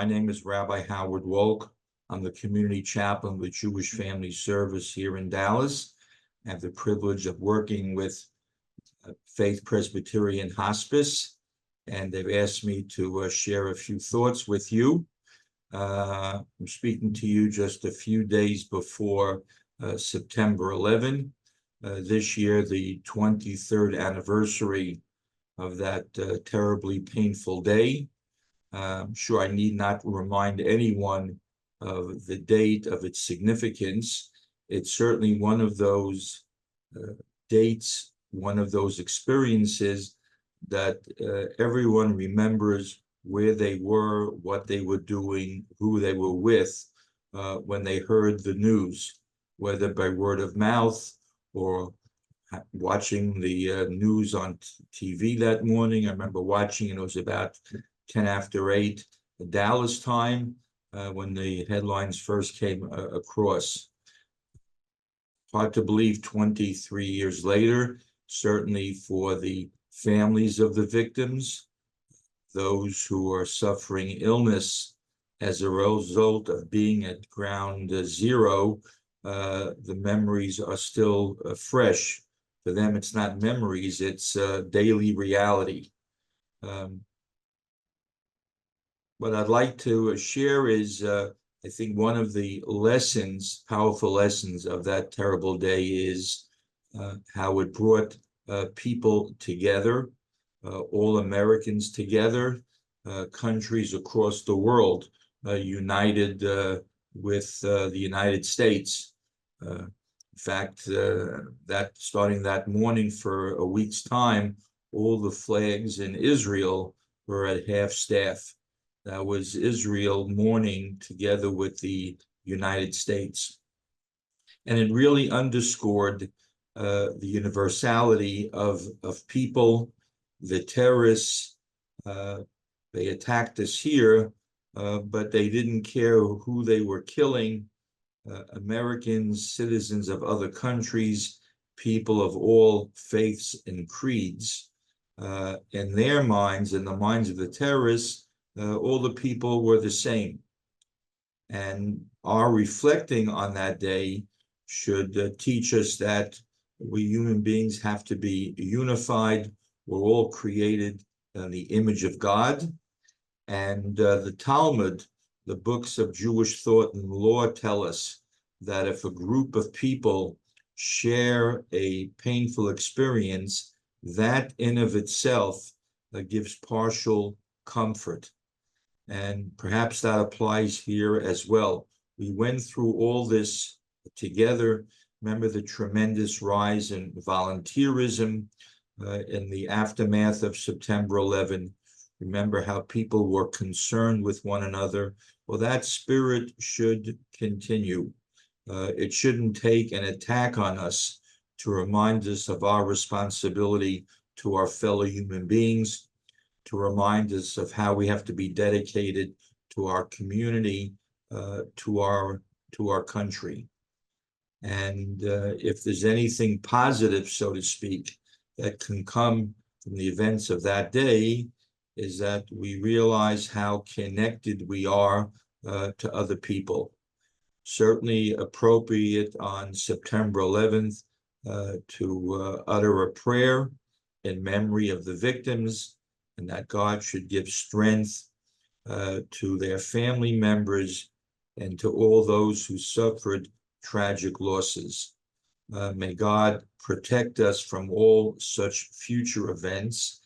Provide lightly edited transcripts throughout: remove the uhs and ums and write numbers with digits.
My name is Rabbi Howard Wolk. I'm the community chaplain with Jewish Family Service here in Dallas. I have the privilege of working with Faith Presbyterian Hospice, and they've asked me to share a few thoughts with you. I'm speaking to you just a few days before September 11. This year, the 23rd anniversary of that terribly painful day. I'm sure I need not remind anyone of the date, of its significance. It's certainly one of those dates, one of those experiences that everyone remembers where they were, what they were doing, who they were with when they heard the news, whether by word of mouth or watching the news on TV that morning. I remember watching, and it was about 10 after 8 Dallas time when the headlines first came across. Hard to believe 23 years later, certainly for the families of the victims, those who are suffering illness as a result of being at ground zero, the memories are still fresh. For them, it's not memories, it's daily reality. What I'd like to share is, I think one of the lessons, powerful lessons of that terrible day is how it brought people together, all Americans together, countries across the world united with the United States. In fact, that starting that morning for a week's time, all the flags in Israel were at half staff. That was Israel mourning together with the United States. And it really underscored the universality of people. The terrorists, they attacked us here, but they didn't care who they were killing. Americans, citizens of other countries, people of all faiths and creeds. In their minds, in the minds of the terrorists, all the people were the same. And our reflecting on that day should teach us that we human beings have to be unified. We're all created in the image of God. And the Talmud, the books of Jewish thought and law, tell us that if a group of people share a painful experience, that in of itself gives partial comfort. And perhaps that applies here as well. We went through all this together. Remember the tremendous rise in volunteerism in the aftermath of September 11. Remember how people were concerned with one another. Well, that spirit should continue. It shouldn't take an attack on us to remind us of our responsibility to our fellow human beings, to remind us of how we have to be dedicated to our community, to our country. And if there's anything positive, so to speak, that can come from the events of that day, is that we realize how connected we are to other people. Certainly appropriate on September 11th to utter a prayer in memory of the victims, and that God should give strength to their family members and to all those who suffered tragic losses. May God protect us from all such future events,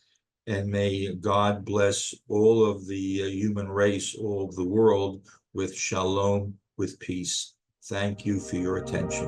and may God bless all of the human race, all of the world, with shalom, with peace. Thank you for your attention.